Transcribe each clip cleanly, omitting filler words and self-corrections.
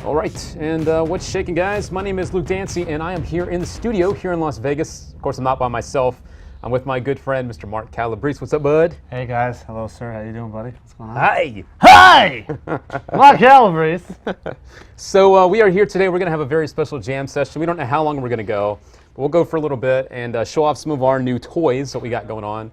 All right, and what's shaking, guys? My name is Luke Dancy, and I am here in the studio here in Las Vegas. Of course, I'm not by myself. I'm with my good friend, Mr. Mark Calabrese. What's up, bud? Hey, guys. Hello, sir. How you doing, buddy? What's going on? Hi! Hi! Mark Calabrese. So we are here today. We're going to have a very special jam session. We don't know how long we're going to go, but we'll go for a little bit and show off some of our new toys that we got going on.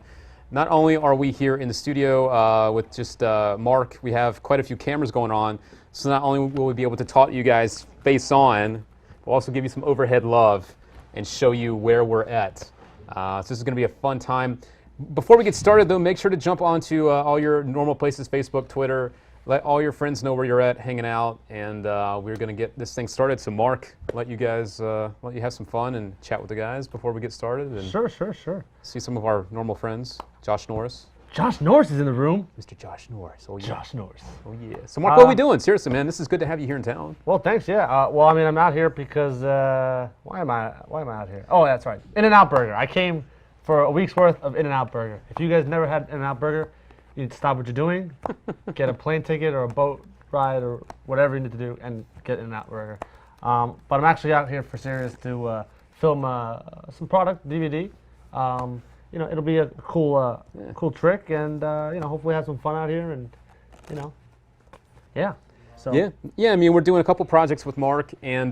Not only are we here in the studio with just Mark, we have quite a few cameras going on. So not only will we be able to talk to you guys face on, we'll also give you some overhead love and show you where we're at. So this is going to be a fun time. Before we get started, though, make sure to jump onto all your normal places, Facebook, Twitter. Let all your friends know where you're at, hanging out, and we're going to get this thing started. So Mark, let you have some fun and chat with the guys before we get started. And Sure. see some of our normal friends. Josh Norris. Josh Norris is in the room. Mr. Josh Norris. Oh, yeah. Josh Norris. Oh, yeah. So, Mark, what are we doing? Seriously, man, this is good to have you here in town. Well, thanks. Yeah. Well, I mean, I'm out here because why am I out here? Oh, that's right. In-N-Out Burger. I came for a week's worth of In-N-Out Burger. If you guys never had In-N-Out Burger, you need to stop what you're doing, get a plane ticket or a boat ride or whatever you need to do, and get In-N-Out Burger. But I'm actually out here for serious to film some product DVD. You know, it'll be a cool, cool trick, and you know, hopefully have some fun out here, and you know, yeah. So yeah. I mean, we're doing a couple projects with Mark, and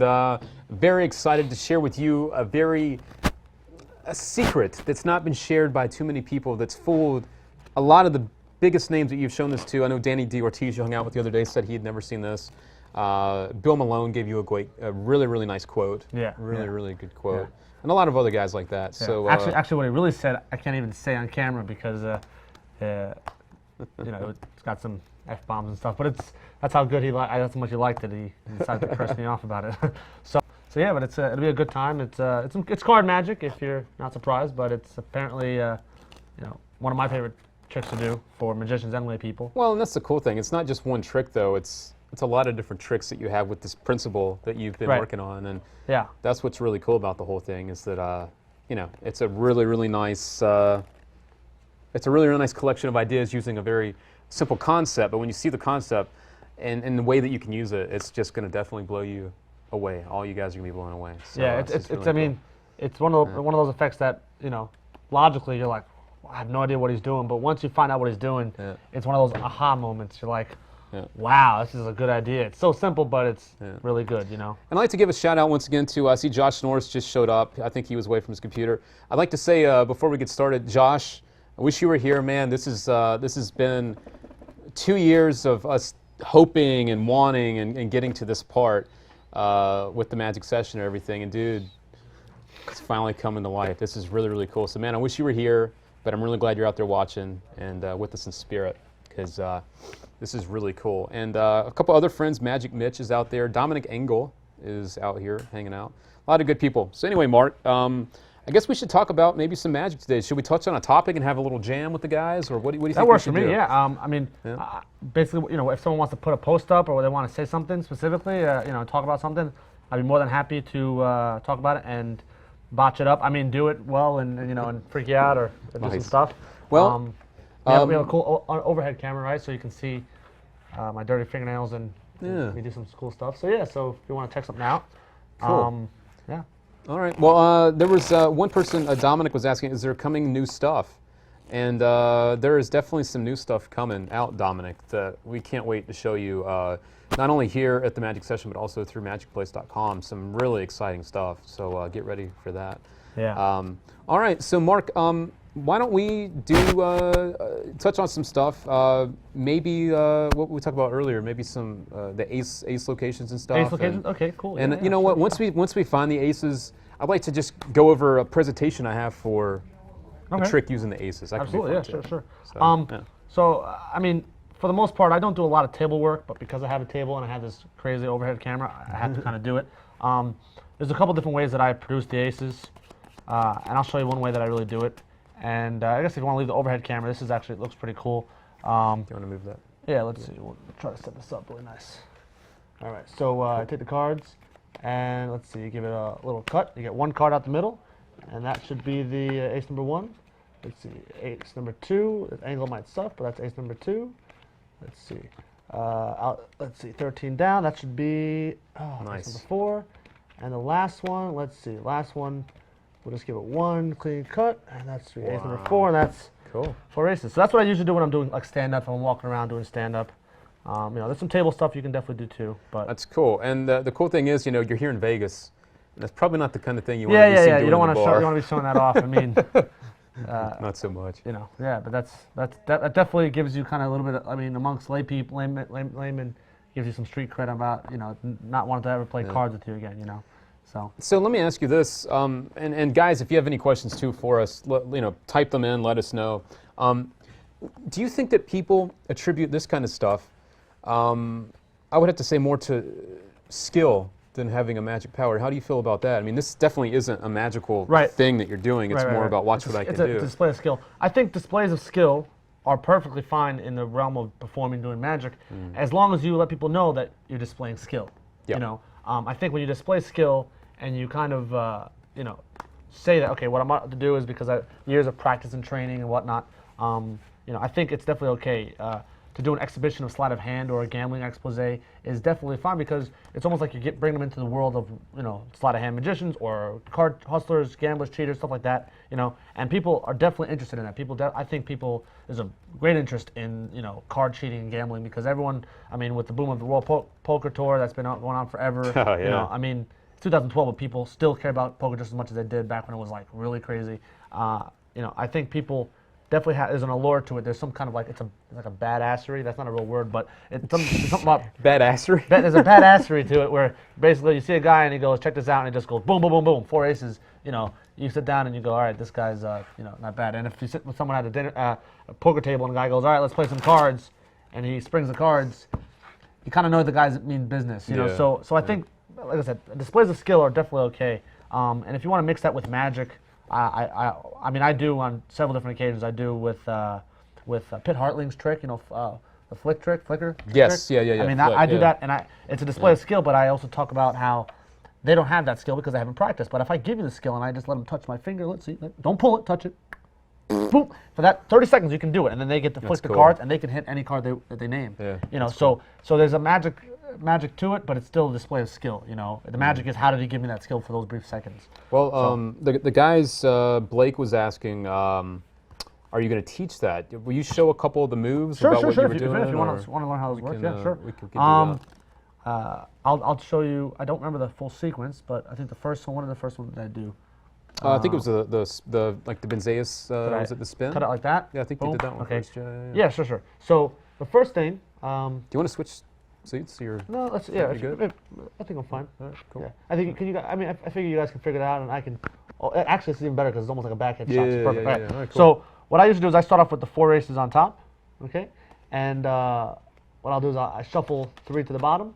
very excited to share with you a secret that's not been shared by too many people. That's fooled a lot of the biggest names that you've shown this to. I know Danny D. Ortiz, you hung out with the other day, said he had never seen this. Bill Malone gave you a really nice quote. Yeah. Really good quote. Yeah. And a lot of other guys like that. Yeah. So actually, what he really said, I can't even say on camera because, you know, it's got some F-bombs and stuff. But that's how good that's how much he liked it. He decided to press me off about it. So yeah, but it'll be a good time. It's card magic if you're not surprised, but it's apparently you know, one of my favorite tricks to do for magicians and lay people. Well, and that's the cool thing. It's not just one trick though. It's a lot of different tricks that you have with this principle that you've been working on, and yeah, that's what's really cool about the whole thing is that you know, it's a really nice collection of ideas using a very simple concept. But when you see the concept and the way that you can use it, it's just going to definitely blow you away. All you guys are going to be blown away. So, yeah, it's I mean, it's one of those effects that, you know, logically you're like, I have no idea what he's doing, but once you find out what he's doing, it's one of those aha moments. You're like, wow, this is a good idea. It's so simple, but it's really good, you know. And I'd like to give a shout out once again to, I see Josh Norris just showed up. I think he was away from his computer. I'd like to say before we get started, Josh, I wish you were here, man. This has been 2 years of us hoping and wanting and getting to this part with the magic session and everything. And dude, it's finally coming to life. This is really cool. So man, I wish you were here, but I'm really glad you're out there watching and with us in spirit, because this is really cool. And a couple other friends, Magic Mitch is out there. Dominic Engel is out here hanging out. A lot of good people. So anyway, Mark, I guess we should talk about maybe some magic today. Should we touch on a topic and have a little jam with the guys, or what do you think? That works for me. Do? Yeah. I mean, basically, you know, if someone wants to put a post up or they want to say something specifically, you know, talk about something, I'd be more than happy to talk about it and botch it up. I mean, do it well and you know, and freak you out or do some stuff. Well. We have a cool overhead camera, right? So you can see my dirty fingernails and we do some cool stuff. So yeah, so if you want to check something out, cool. Yeah. All right. Well, there was one person, Dominic, was asking, is there coming new stuff? And there is definitely some new stuff coming out, Dominic, that we can't wait to show you, not only here at the Magic Session, but also through magicplace.com. Some really exciting stuff. So get ready for that. Yeah. All right. So, Mark, why don't we touch on some stuff? Maybe what we talked about earlier. Maybe some the ace locations and stuff. Ace locations. Okay, cool. And you know what? Once we find the aces, I'd like to just go over a presentation I have for a trick using the aces. That Absolutely. Yeah. Sure. So, So I mean, for the most part, I don't do a lot of table work, but because I have a table and I have this crazy overhead camera, I have to kind of do it. There's a couple different ways that I produce the aces, and I'll show you one way that I really do it. And I guess if you want to leave the overhead camera, this is actually, it looks pretty cool. Do you want to move that? Yeah, let's see. We'll try to set this up really nice. All right, so I take the cards, and let's see, you give it a little cut. You get one card out the middle, and that should be the ace number 1. Let's see, ace number 2. The angle might suck, but that's ace number 2. Let's see. Let's see, 13 down. That should be Nice. that's number 4. And the last one, let's see, last one, we'll just give it 1 clean cut, and that's ace number 4, and that's Cool. 4 aces. So that's what I usually do when I'm doing like stand-up. If I'm walking around doing stand-up. There's some table stuff you can definitely do too. But That's cool. And the cool thing is, you're here in Vegas. And that's probably not the kind of thing you want yeah, to be seen yeah. doing You don't in want the to bar. you don't want to be showing that off. I mean, Not so much. yeah. But that definitely gives you kind of a little bit. I mean, amongst laymen, gives you some street cred about not wanting to ever play cards with you again. So let me ask you this, and guys, if you have any questions too for us, type them in, let us know. Do you think that people attribute this kind of stuff, I would have to say, more to skill than having a magic power? How do you feel about that? I mean, this definitely isn't a magical thing that you're doing. It's more about watch what I can do. It's a display of skill. I think displays of skill are perfectly fine in the realm of performing, doing magic, as long as you let people know that you're displaying skill. Yep. I think when you display skill and you kind of, say that, okay, what I'm about to do is because of years of practice and training and whatnot, I think it's definitely okay. To do an exhibition of sleight of hand or a gambling expose is definitely fine, because it's almost like you bring them into the world of sleight of hand magicians or card hustlers, gamblers, cheaters, stuff like that. And people are definitely interested in that. I think there's a great interest in card cheating and gambling, because everyone, I mean, with the boom of the World Poker Tour that's been going on forever. Oh, yeah. I mean, it's 2012, but people still care about poker just as much as they did back when it was like really crazy. I think people definitely there's an allure to it. There's some kind of like, it's like a badassery. That's not a real word, but it's something about Badassery? there's a badassery to it, where basically you see a guy and he goes, check this out, and he just goes boom, boom, boom, boom, 4 aces. You sit down and you go, all right, this guy's not bad. And if you sit with someone at a poker table and the guy goes, all right, let's play some cards, and he springs the cards, you kind of know the guys mean business. So I think, like I said, displays of skill are definitely okay. And if you want to mix that with magic, I mean, I do on several different occasions. I do with Pitt Hartling's trick, the flicker. Yes, trick. yeah. I mean, Flick, I do that, and it's a display of skill. But I also talk about how they don't have that skill because they haven't practiced. But if I give you the skill and I just let them touch my finger, let's see, don't pull it, touch it. Boom. For that 30 seconds, you can do it, and then they get to flick the cards, and they can hit any card that they name. Yeah, so there's a magic to it, but it's still a display of skill. The magic is, how did he give me that skill for those brief seconds? Well, the guys, Blake was asking, are you going to teach that? Will you show a couple of the moves about what you were doing? If you want to learn how this works, yeah, sure. We could do that. I'll show you. I don't remember the full sequence, but I think one of the first ones that I do. I think it was the Benzeus, was it the spin? Cut it like that? Yeah, I think you did that one okay. first. Yeah, sure. So the first thing. Do you want to switch seats? No, let's. Yeah, you good? I think I'm fine. All right, cool. Yeah. I think I figure you guys can figure it out, and I can. Oh, actually, it's even better because it's almost like a backhand shot. It's perfect. Yeah. All right, cool. So what I usually do is I start off with the 4 aces on top, okay, and what I'll do is I shuffle 3 to the bottom.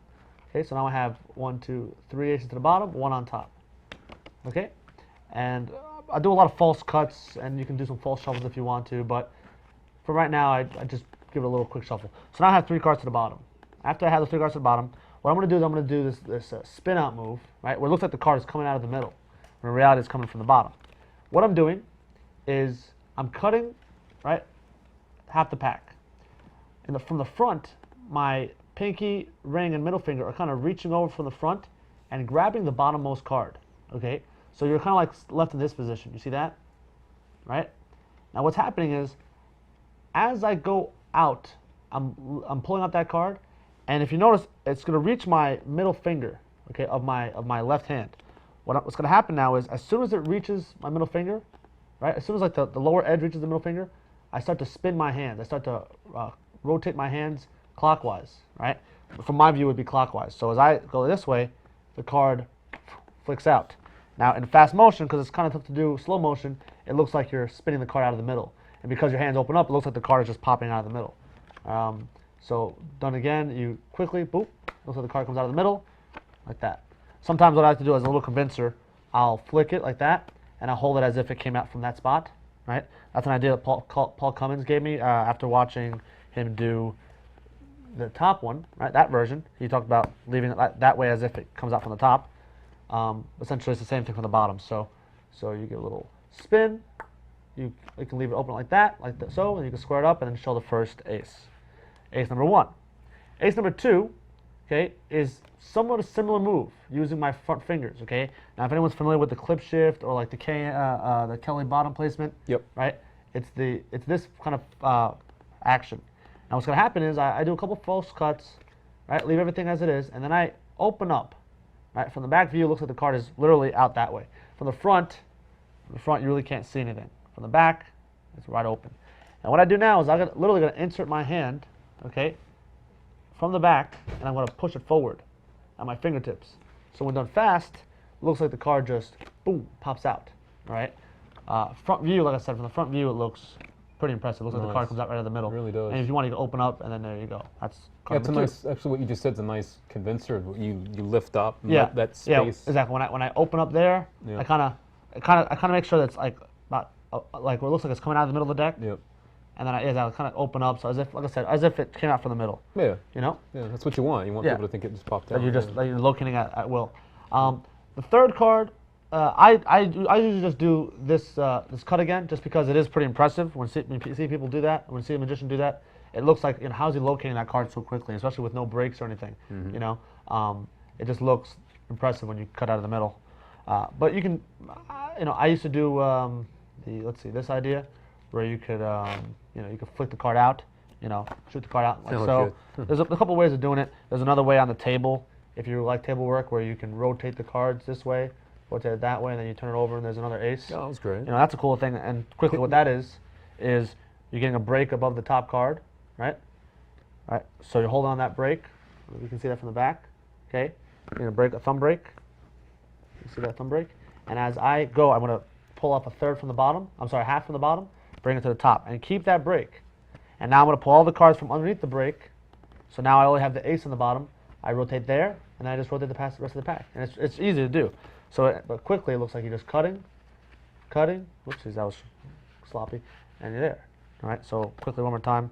Okay, so now I have 1, 2, 3 aces to the bottom, 1 on top. Okay, and I do a lot of false cuts, and you can do some false shuffles if you want to, but for right now, I just give it a little quick shuffle. So now I have 3 cards to the bottom. After I have the 3 cards to the bottom, what I'm going to do is I'm going to do this spin out move, right, where it looks like the card is coming out of the middle, when in reality it's coming from the bottom. What I'm doing is I'm cutting, right, half the pack. From the front, my pinky, ring, and middle finger are kind of reaching over from the front and grabbing the bottommost card, okay? So you're kind of like left in this position. You see that? Right? Now what's happening is, as I go out, I'm pulling out that card, and if you notice, it's going to reach my middle finger, okay, of my left hand. What's going to happen now is, as soon as it reaches my middle finger, right, as soon as like the lower edge reaches the middle finger, I start to spin my hands. I start to rotate my hands clockwise, right? From my view, it would be clockwise. So as I go this way, the card flicks out. Now in fast motion, because it's kind of tough to do slow motion, it looks like you're spinning the card out of the middle. And because your hands open up, it looks like the card is just popping out of the middle. So done again, you quickly, boop, looks like the card comes out of the middle, like that. Sometimes what I like to do is a little convincer, I'll flick it like that, and I'll hold it as if it came out from that spot, right? That's an idea that Paul Cummins gave me after watching him do the top one, right? That version. He talked about leaving it that way as if it comes out from the top. Essentially, it's the same thing from the bottom. So you get a little spin. You can leave it open like that, so, and you can square it up and then show the first ace. Ace number 1. Ace number 2, okay, is somewhat a similar move using my front fingers. Okay. Now, if anyone's familiar with the clip shift or like the Kelly bottom placement, Yep. right? It's this kind of action. Now, what's going to happen is I do a couple false cuts, right? Leave everything as it is, and then I open up. Right? From the back view, it looks like the card is literally out that way. From the front, you really can't see anything. From the back, it's wide open. And what I do now is I'm literally going to insert my hand, okay, from the back, and I'm going to push it forward at my fingertips. So when done fast, it looks like the card just, boom, pops out. All right? Front view, like I said, from the front view, it looks pretty impressive. It looks like the card comes out right in the middle. It really does. And if you want, you can open up, and then there you go. That's Yeah, card it's a number 2. nice. Actually, what you just said is a nice convincer. You lift up. And Yeah, let that yeah, space. exactly. When I open up there, Yeah. I kind of make sure that's like about like where it looks like it's coming out of the middle of the deck, Yep. and then I kind of open up, so as if, like I said, as if it came out from the middle. Yeah. You know, Yeah. That's what you want. You want Yeah. people to think it just popped that out. you're just Yeah. that you're locating at will. The third card, I usually just do this cut again, just because it is pretty impressive when you see people do that. When you see a magician do that, it looks like, how's he locating that card so quickly, especially with no breaks or anything. Mm-hmm. You know, it just looks impressive when you cut out of the middle. But you can, I used to do let's see, this idea, where you could, you could flick the card out, shoot the card out like That so. looked good. There's a couple ways of doing it. There's another way on the table, if you like table work, where you can rotate the cards this way, rotate it that way, and then you turn it over, and there's another ace. Yeah, that was great. That's a cool thing. And quickly, what that is you're getting a break above the top card, right? Right. So you're holding on that break. You can see that from the back. Okay. You're gonna a thumb break. You see that thumb break? And as I go, I'm gonna pull up a third from the bottom. I'm sorry, half from the bottom. Bring it to the top, and keep that break. And now I'm gonna pull all the cards from underneath the break. So now I only have the ace on the bottom. I rotate there, and then I just rotate the rest of the pack. And it's easy to do. So, but quickly, it looks like you're just cutting. Whoopsies, that was sloppy. And you're there. All right, so quickly, one more time.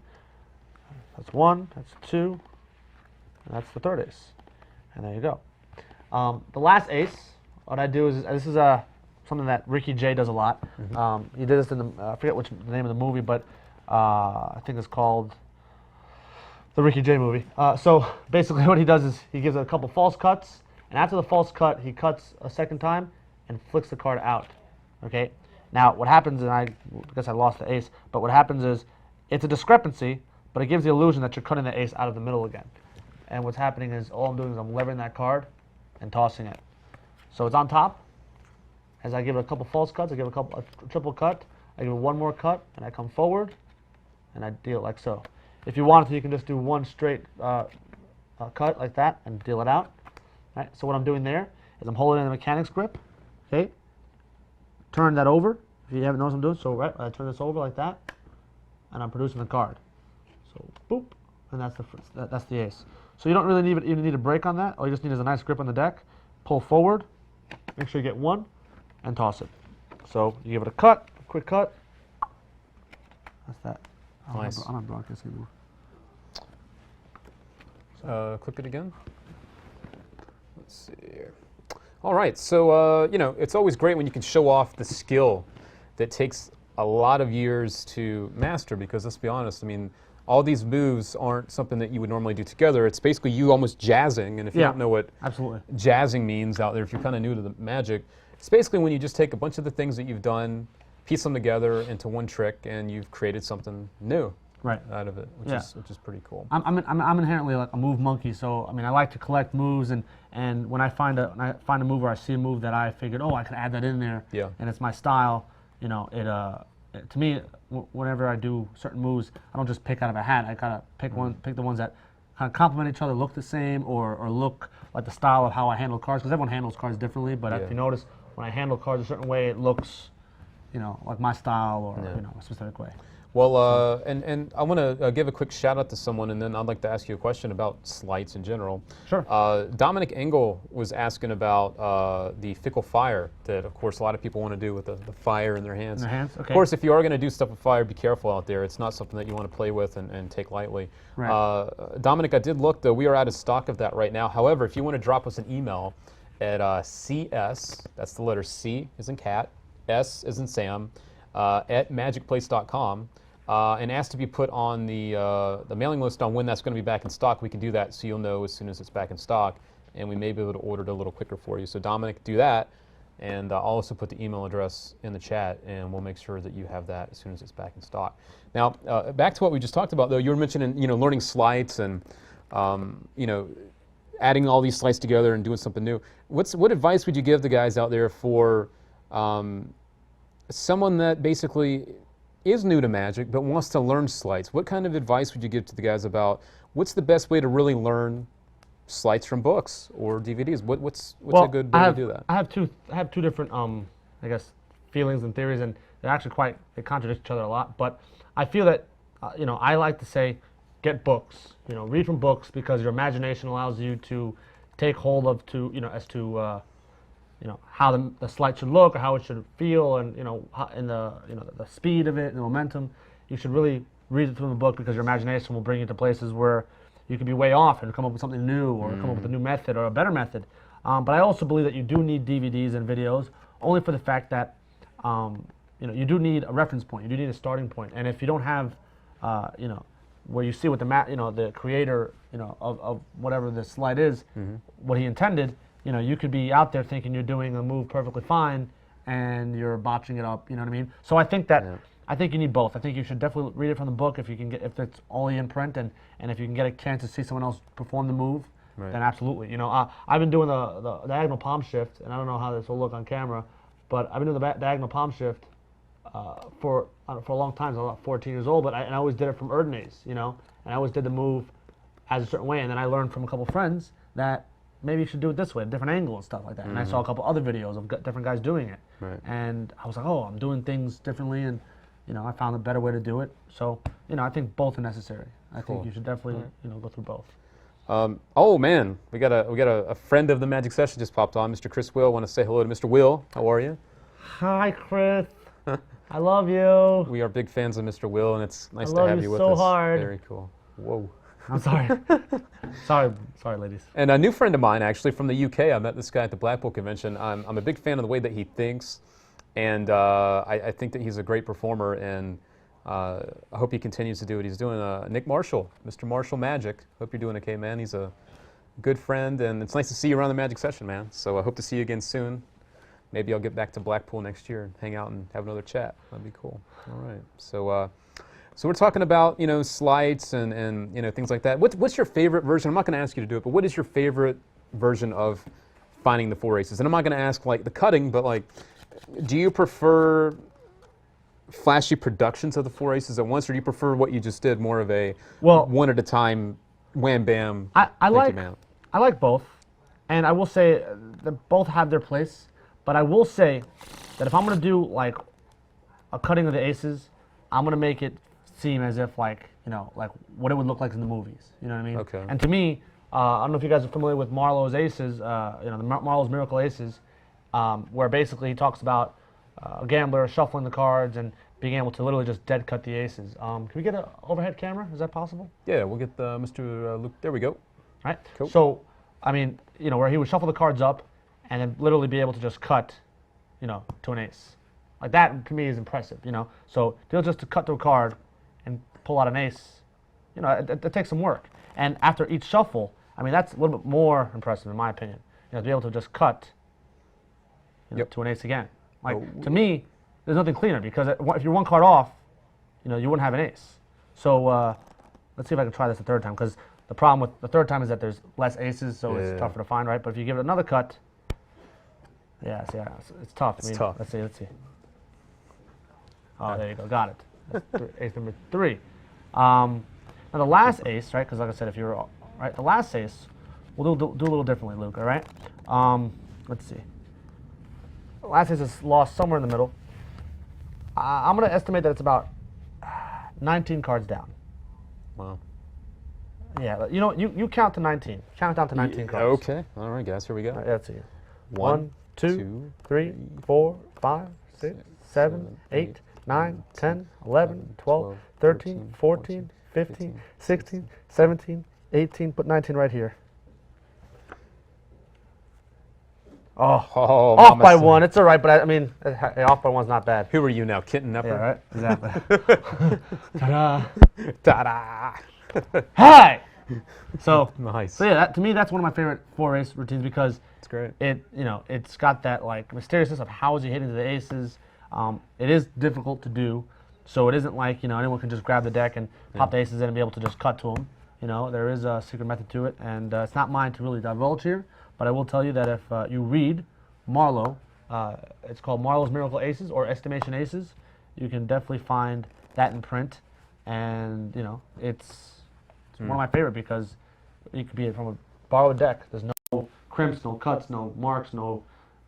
That's 1, that's 2, and that's the third ace. And there you go. The last ace, what I do is this is something that Ricky Jay does a lot. He did this in I forget the name of the movie, but I think it's called the Ricky Jay movie. So basically what he does is he gives a couple false cuts, and after the false cut, he cuts a second time and flicks the card out. Okay? Now, what happens, and I guess I lost the ace, but what happens is it's a discrepancy, but it gives the illusion that you're cutting the ace out of the middle again. And what's happening is all I'm doing is I'm levering that card and tossing it. So it's on top. As I give it a couple false cuts, I give a triple cut, I give it one more cut, and I come forward, and I deal it like so. If you wanted to, you can just do one straight cut like that and deal it out. Right? So what I'm doing there is I'm holding in the mechanics grip, okay? Turn that over, if you haven't noticed what I'm doing. So right, I turn this over like that, and I'm producing the card. So boop, and that's the ace. So you don't really even need a break on that. All you just need is a nice grip on the deck. Pull forward, make sure you get one, and toss it. So you give it a cut, a quick cut. That's that. Nice. I'm not broadcasting anymore. Click it again. Let's see here. All right, so it's always great when you can show off the skill that takes a lot of years to master, because let's be honest, I mean, all these moves aren't something that you would normally do together. It's basically you almost jazzing, and if you don't know what absolutely jazzing means out there, if you're kind of new to the magic, it's basically when you just take a bunch of the things that you've done, piece them together into one trick, and you've created something new out of it, which is pretty cool. I'm inherently like a move monkey, so I mean I like to collect moves, and when I find a move or I see a move that I figured, oh, I could add that in there, and it's my style, to me, whenever I do certain moves, I don't just pick out of a hat. I gotta pick the ones that kind of complement each other, look the same, or look like the style of how I handle cards, because everyone handles cards differently. But if you notice, when I handle cards a certain way, it looks, like my style or a specific way. Well, and I want to give a quick shout out to someone, and then I'd like to ask you a question about sleights in general. Sure. Dominic Engel was asking about the fickle fire that, of course, a lot of people want to do with the fire in their hands. In their hands, okay. Of course, if you are going to do stuff with fire, be careful out there. It's not something that you want to play with and take lightly. Right. Dominic, I did look, though. We are out of stock of that right now. However, if you want to drop us an email at CS, that's the letter C as in cat, S as in Sam, at magicplace.com, and ask to be put on the mailing list on when that's going to be back in stock, we can do that so you'll know as soon as it's back in stock, and we may be able to order it a little quicker for you. So Dominic, do that, and I'll also put the email address in the chat, and we'll make sure that you have that as soon as it's back in stock. Now, back to what we just talked about, though. You were mentioning, learning sleights and, adding all these sleights together and doing something new. What advice would you give the guys out there for someone that basically is new to magic but wants to learn sleights? What kind of advice would you give to the guys about what's the best way to really learn sleights from books or DVDs? What's a good way to do that? I have two different I guess feelings and theories, and they're actually they contradict each other a lot. But I feel that I like to say get books. Read from books, because your imagination allows you to take hold of how the sleight should look or how it should feel, and the speed of it and the momentum. You should really read it from the book, because your imagination will bring you to places where you could be way off and come up with something new, or come up with a new method or a better method. But I also believe that you do need DVDs and videos, only for the fact that you do need a reference point. You do need a starting point. And if you don't have where you see what the creator of whatever the slide is, what he intended, you could be out there thinking you're doing a move perfectly fine and you're botching it up. You know what I mean? So I think that I think you need both. I think you should definitely read it from the book if it's only in print, and if you can get a chance to see someone else perform the move, then absolutely. I've been doing the diagonal palm shift, and I don't know how this will look on camera, but I've been doing the diagonal palm shift for a long time. I was about 14 years old, but I always did it from Erdnase, and I always did the move as a certain way, and then I learned from a couple friends that maybe you should do it this way, a different angle and stuff like that. And I saw a couple other videos of different guys doing it, and I was like, oh, I'm doing things differently, and I found a better way to do it. So I think both are necessary. I think you should definitely go through both. Oh man, we got a friend of the Magic Session just popped on, Mr. Chris Will. Want to say hello to Mr. Will? How are you? Hi, Chris. I love you. We are big fans of Mr. Will, and it's nice to have you with us. I love you so hard. Very cool. Whoa. I'm sorry. sorry, ladies. And a new friend of mine, actually, from the UK. I met this guy at the Blackpool convention. I'm a big fan of the way that he thinks, and I think that he's a great performer, and I hope he continues to do what he's doing. Nick Marshall, Mr. Marshall Magic. Hope you're doing okay, man. He's a good friend, and it's nice to see you around the Magic Session, man. So I hope to see you again soon. Maybe I'll get back to Blackpool next year and hang out and have another chat. That'd be cool. All right. So we're talking about sleights and things like that. What's your favorite version? I'm not going to ask you to do it, but what is your favorite version of finding the four aces? And I'm not going to ask like the cutting, but like, do you prefer flashy productions of the four aces at once, or do you prefer what you just did, more of a one at a time, wham bam? I like both, and I will say that both have their place. But I will say that if I'm going to do like a cutting of the aces, I'm going to make it seem as if like what it would look like in the movies. You know what I mean? Okay. And to me, I don't know if you guys are familiar with Marlowe's aces, the Marlowe's Miracle Aces, where basically he talks about a gambler shuffling the cards and being able to literally just dead cut the aces. Can we get an overhead camera? Is that possible? Yeah, we'll get Mr. Luke. There we go. All right. Cool. So, I mean, where he would shuffle the cards up and then literally be able to just cut, to an ace. Like that to me is impressive, So just to cut to a card and pull out an ace, it takes some work. And after each shuffle, I mean, that's a little bit more impressive in my opinion. To be able to just cut to an ace again. Like to me, there's nothing cleaner, because if you're one card off, you wouldn't have an ace. So let's see if I can try this a third time, because the problem with the third time is that there's less aces, so it's tougher to find, right? But if you give it another cut, it's tough. It's tough. Let's see. Oh, there you go. Got it. That's ace number 3. Now the last ace, right? Because like I said, if you're right, the last ace, we'll do a little differently, Luke. All right. Let's see. The last ace is lost somewhere in the middle. I'm going to estimate that it's about 19 cards down. Wow. Yeah. You count to 19. Count down to 19 cards. Okay. All right, guys. Here we go. All right, let's see. 1, 2, 3, 4, 5, 6, 7, 8, 9, 10, 11, 12, 13, 14, 15, 16, 17, 18. Put 19 right here. Oh, Oh, off Mama by Son. one. It's all right, but I mean, off by one's not bad. Who are you now, Kitten Nepper? Yeah, right. Exactly. Ta-da! Ta-da! Hi. So Nice. So yeah, to me, that's one of my favorite 4-ace routines because It's great. it's got that like mysteriousness of how is he hitting the aces. It is difficult to do, so it isn't like anyone can just grab the deck and pop the aces in and be able to just cut to them. There is a secret method to it, and it's not mine to really divulge here. But I will tell you that if you read Marlowe, it's called Marlowe's Miracle Aces or Estimation Aces. You can definitely find that in print, and it's one of my favorite because you could be from a borrowed deck. There's no crimps, no cuts, no marks, no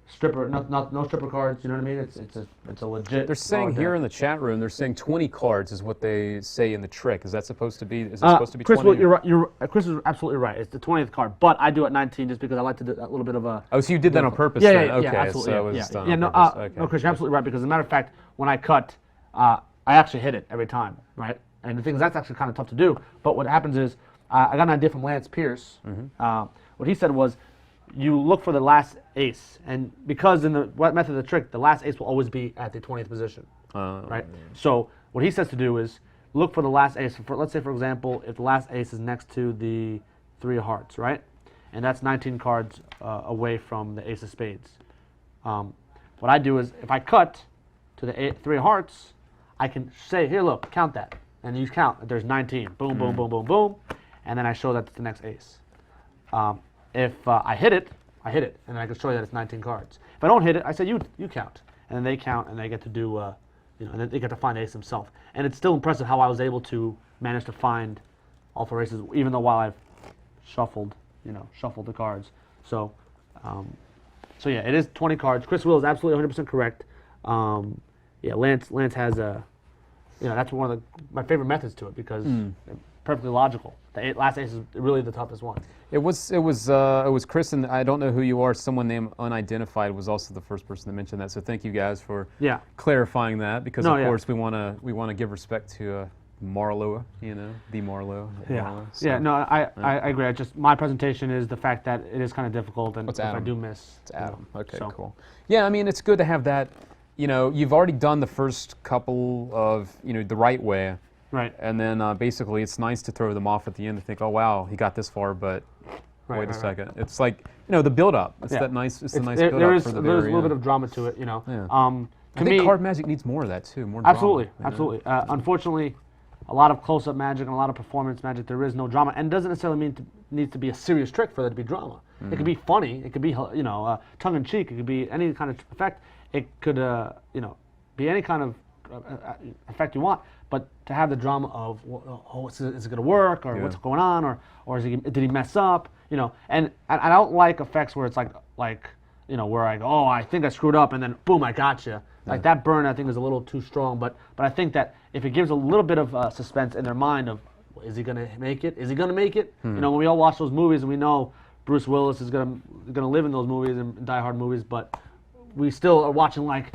stripper, no stripper cards. You know what I mean? It's a legit. They're saying borrowed here deck. in the chat room, they're saying 20 cards is what they say in the trick. Is that supposed to be? Is it supposed to be Chris, 20? you're right. Chris is absolutely right. It's the 20th card, but I do it 19 just because I like to do that little bit of a. Oh, so you did that on purpose Yeah, then? yeah, Okay, yeah, absolutely. so it was done on no, purpose. Okay. no, Chris, you're absolutely right because as a matter of fact, when I cut, I actually hit it every time, right? And the thing is, that's actually kind of tough to do. But what happens is, I got an idea from Lance Pierce. What he said was, you look for the last ace, and because in the method of the trick, the last ace will always be at the 20th position, right? So what he says to do is look for the last ace. Let's say, for example, if the last ace is next to the 3 of hearts, right? And that's 19 cards away from the ace of spades. What I do is if I cut to the 3 of hearts, I can say, here, look, count that. And you count. There's 19. Boom, boom, boom, boom, boom. And then I show that it's the next ace. If I hit it, and then I can show you that it's 19 cards. If I don't hit it, I say you count, and then they count, and they get to do, and then they get to find ace themselves. And it's still impressive how I was able to manage to find all 4 aces, even though while I've shuffled the cards. So, so yeah, it is 20 cards. Chris Will is absolutely 100% correct. Yeah, Lance has a, that's one of my favorite methods to it because it's perfectly logical. The last ace is really the toughest one. It was Chris, and I don't know who you are. Someone named Unidentified was also the first person to mention that. So thank you guys for clarifying that because of course we want to give respect to Marlowe, the Marlowe. Yeah, Marlowe, so. yeah. No, I agree. Just my presentation is the fact that it is kind of difficult, and if I do miss, it's Adam. Okay, so. Cool. Yeah, I mean it's good to have that. You've already done the first couple of the right way. Right. And then basically it's nice to throw them off at the end and think, oh wow, he got this far, but wait a second. Right. It's like the build up. It's that nice. It's a nice build up for the very There's a little bit of drama to it, Yeah. I think card magic needs more of that too. More absolutely, drama, absolutely. Unfortunately, a lot of close-up magic and a lot of performance magic, there is no drama, and it doesn't necessarily need to be a serious trick for there to be drama. It could be funny. It could be tongue in cheek. It could be any kind of effect. It could be any kind of effect you want. But to have the drama of, is it going to work, or what's going on, or did he mess up, and I don't like effects where it's like where I go, oh, I think I screwed up, and then boom, I gotcha. Like that burn, I think is a little too strong. But I think that if it gives a little bit of suspense in their mind of, is he going to make it? Is he going to make it? When we all watch those movies and we know Bruce Willis is going to live in those movies and Die Hard movies, but we still are watching like,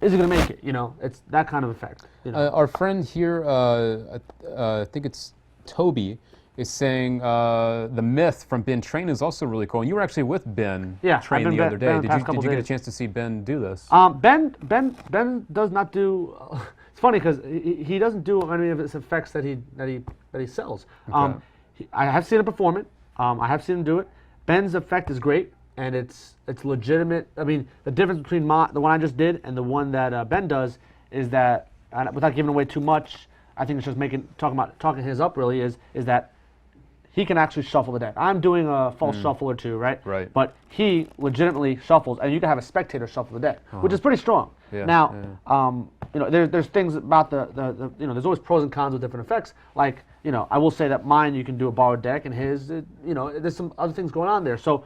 is he going to make it? It's that kind of effect. Our friend here, I think it's Toby, is saying the myth from Ben Train is also really cool. And you were actually with Ben Train the other day. Did you get a chance to see Ben do this? Ben does not do. It's funny because he doesn't do any of his effects that he sells. Okay. I have seen him perform it. I have seen him do it. Ben's effect is great. And it's legitimate. I mean, the difference between the one I just did and the one that Ben does is that, without giving away too much, I think it's just talking his up really is that he can actually shuffle the deck. I'm doing a false shuffle or two, right? Right. But he legitimately shuffles, and you can have a spectator shuffle the deck, which is pretty strong. Yeah, now, there's things about there's always pros and cons with different effects. Like, I will say that mine you can do a borrowed deck, and his, there's some other things going on there. So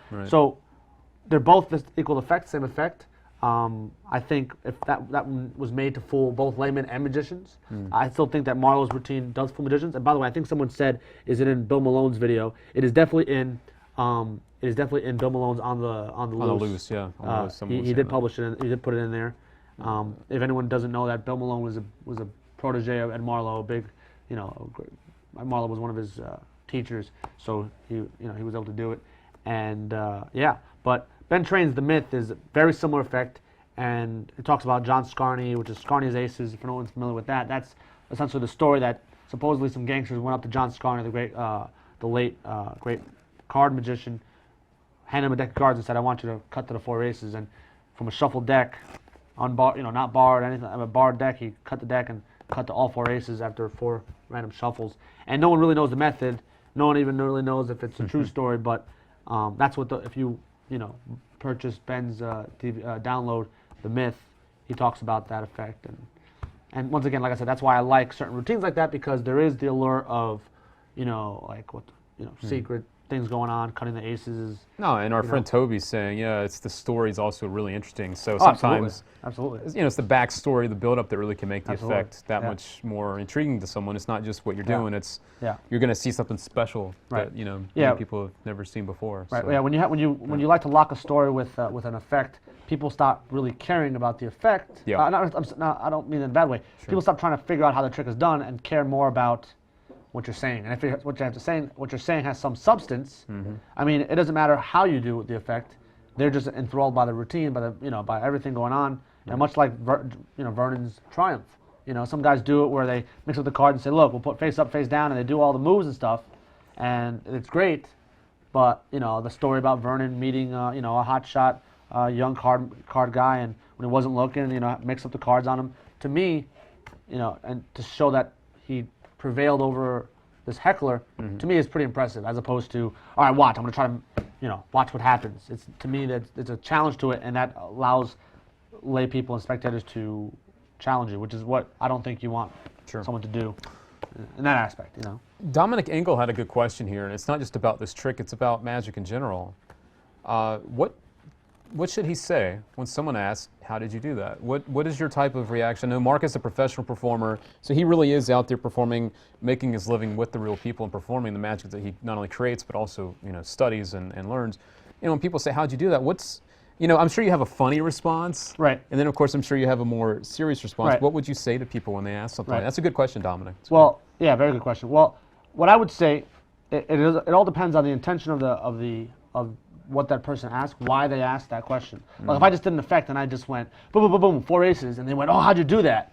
they're both the equal effect, same effect. I think if that one was made to fool both laymen and magicians, I still think that Marlowe's routine does fool magicians. And by the way, I think someone said, is it in Bill Malone's video? It is definitely in. It is definitely in Bill Malone's on the loose. On the loose, yeah. He did publish it. He did put it in there. If anyone doesn't know that, Bill Malone was a protege of Ed Marlowe. Marlowe was one of his teachers, so he was able to do it. And but Ben trains the myth is a very similar effect, and it talks about John Scarney, which is Scarney's Aces. If no one's familiar with that, that's essentially the story that supposedly some gangsters went up to John Scarney, the late great card magician, handed him a deck of cards and said, "I want you to cut to the 4 aces." And from a shuffled deck, not barred anything, a barred deck, he cut the deck and cut to all 4 aces after 4 random shuffles. And no one really knows the method. No one even really knows if it's a true story. But that's what if you purchase Ben's download, The Myth, he talks about that effect. And once again, like I said, that's why I like certain routines like that, because there is the allure of, secret things going on, cutting the aces. No, and our friend Toby's saying, it's the story's also really interesting. So sometimes, absolutely. It's the backstory, the build-up that really can make the effect that much more intriguing to someone. It's not just what you're doing; it's you're going to see something special that many people have never seen before. Right. So. Yeah. When you like to lock a story with an effect, people stop really caring about the effect. Yeah. I don't mean in a bad way. Sure. People stop trying to figure out how the trick is done and care more about what you're saying. And if what you're saying has some substance, I mean, it doesn't matter how you do the effect. They're just enthralled by the routine, by everything going on. And much like Vernon's Triumph. Some guys do it where they mix up the cards and say, "Look, we'll put face up, face down," and they do all the moves and stuff, and it's great. But the story about Vernon meeting a hotshot young card guy, and when he wasn't looking, mix up the cards on him. To me, and to show that he prevailed over this heckler, to me is pretty impressive, as opposed to, all right, watch, I'm going to try to, watch what happens. To me, it's a challenge to it, and that allows lay people and spectators to challenge you, which is what I don't think you want someone to do in that aspect, Dominic Engel had a good question here, and it's not just about this trick, it's about magic in general. What should he say when someone asks, "How did you do that?" What is your type of reaction? I know Mark is a professional performer, so he really is out there performing, making his living with the real people and performing the magic that he not only creates but also studies and learns. When people say, "How'd you do that?" I'm sure you have a funny response, right? And then of course I'm sure you have a more serious response. Right. What would you say to people when they ask something? Like that? That's a good question, Dominic. Well, yeah, very good question. Well, what I would say, it all depends on the intention of what that person asked, why they asked that question. Like if I just did an effect and I just went boom, boom, boom, boom, 4 aces, and they went, "Oh, how'd you do that?"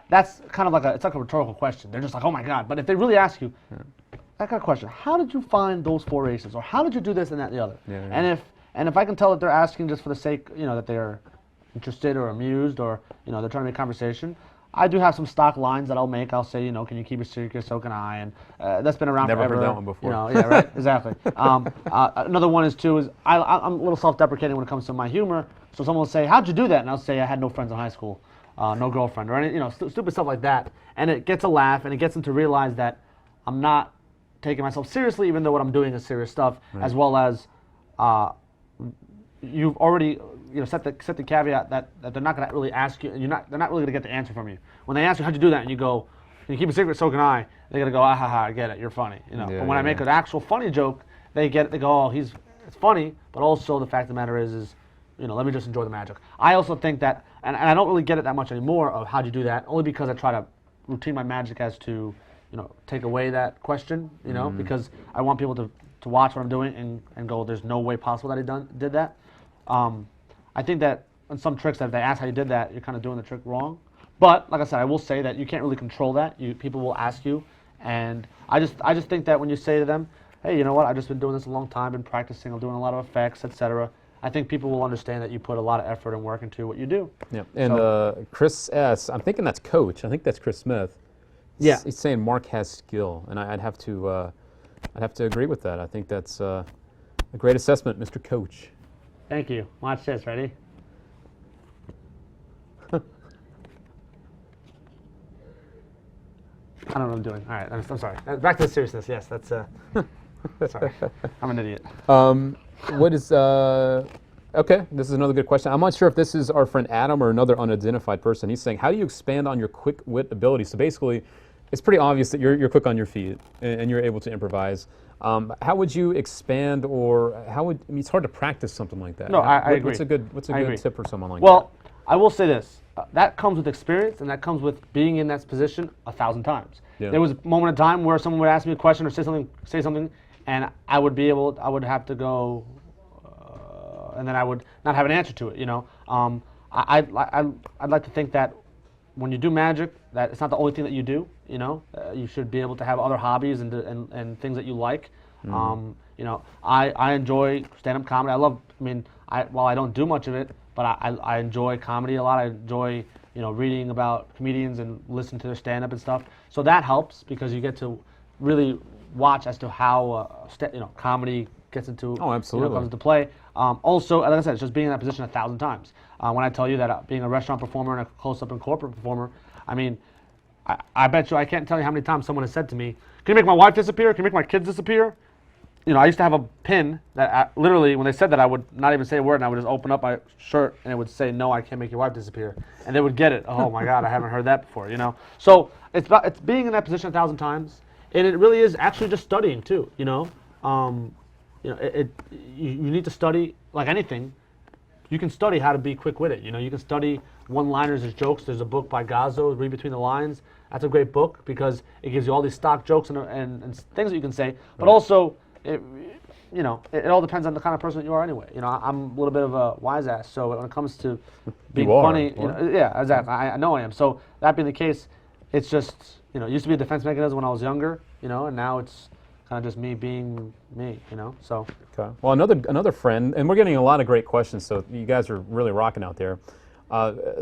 That's kind of like it's like a rhetorical question. They're just like, "Oh my God!" But if they really ask you that kind of question, how did you find those 4 aces, or how did you do this and that and the other? And if I can tell that they're asking just for the sake, that they're interested or amused, or they're trying to make conversation, I do have some stock lines that I'll make. I'll say, can you keep it secret, so can I? And that's been around forever. Never heard that one before. Yeah, right, exactly. Another one is I'm a little self-deprecating when it comes to my humor. So someone will say, "How'd you do that?" And I'll say, "I had no friends in high school, no girlfriend," or any, stupid stuff like that. And it gets a laugh, and it gets them to realize that I'm not taking myself seriously, even though what I'm doing is serious stuff, as well as you've already set the caveat that they're not going to really ask you, and they're not really going to get the answer from you. When they ask you, "How'd you do that?" and you go, "Can you keep a secret, so can I?" They're going to go, "Ah ha ha, I get it, you're funny." But when I make an actual funny joke, they get it, they go, "Oh, it's funny," but also the fact of the matter is let me just enjoy the magic. I also think that, and I don't really get it that much anymore of "How'd you do that?" only because I try to routine my magic as to take away that question, because I want people to watch what I'm doing and go, "There's no way possible that he did that." I think that in some tricks, that if they ask how you did that, you're kind of doing the trick wrong. But like I said, I will say that you can't really control that. People will ask you, and I just think that when you say to them, "Hey, you know what? I've just been doing this a long time, been practicing, I'm doing a lot of effects, etc." I think people will understand that you put a lot of effort and work into what you do. Yeah. And Chris S., I'm thinking that's Coach. I think that's Chris Smith. Yeah. He's saying Mark has skill, and I'd have to agree with that. I think that's a great assessment, Mr. Coach. Thank you. Watch this. Ready? I don't know what I'm doing. All right, I'm sorry. Back to the seriousness. Yes, that's. Sorry, I'm an idiot. What is? Okay, this is another good question. I'm not sure if this is our friend Adam or another unidentified person. He's saying, "How do you expand on your quick wit ability?" So basically, it's pretty obvious that you're quick on your feet and you're able to improvise. How would you expand, or it's hard to practice something like that. No, I agree. What's a good tip for someone like that? Well, I will say this. That comes with experience, and that comes with being in that position 1,000 times. Yeah. There was a moment in time where someone would ask me a question or say something, and I would have to go, and then I would not have an answer to it. I'd like to think that when you do magic, that it's not the only thing that you do. You should be able to have other hobbies and things that you like. I enjoy stand-up comedy. While I don't do much of it, but I enjoy comedy a lot. I enjoy reading about comedians and listening to their stand-up and stuff. So that helps because you get to really watch as to how comedy gets into comes into play. Also, like I said, it's just being in that position 1,000 times. When I tell you that being a restaurant performer and a close-up and corporate performer, I bet you I can't tell you how many times someone has said to me, "Can you make my wife disappear? Can you make my kids disappear?" I used to have a pin that literally, when they said that, I would not even say a word, and I would just open up my shirt, and it would say, "No, I can't make your wife disappear," and they would get it. Oh my God, I haven't heard that before. So it's being in that position 1,000 times, and it really is actually just studying too. You need to study like anything. You can study how to be quick-witted. You can study one-liners as jokes. There's a book by Gazzo, Read Between the Lines. That's a great book because it gives you all these stock jokes and things that you can say, but also. It all depends on the kind of person that you are anyway. I'm a little bit of a wise ass, so when it comes to being funny, yeah, exactly. I know I am. So that being the case, it's just, it used to be a defense mechanism when I was younger, and now it's kind of just me being me, so. Okay. Well, another friend, and we're getting a lot of great questions, so you guys are really rocking out there.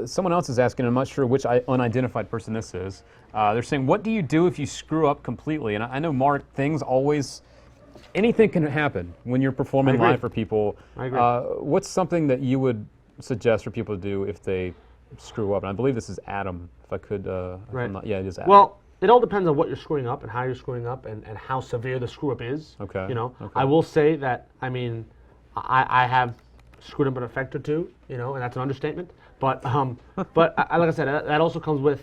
Someone else is asking, I'm not sure which unidentified person this is. They're saying, what do you do if you screw up completely? And I know, Mark, anything can happen when you're performing live for people. I agree. What's something that you would suggest for people to do if they screw up? And I believe this is Adam, if I could. Right. Yeah, it is Adam. Well, it all depends on what you're screwing up and how you're screwing up and how severe the screw up is. Okay. Okay. I will say that, I have screwed up an effect or two, and that's an understatement. But like I said, that also comes with,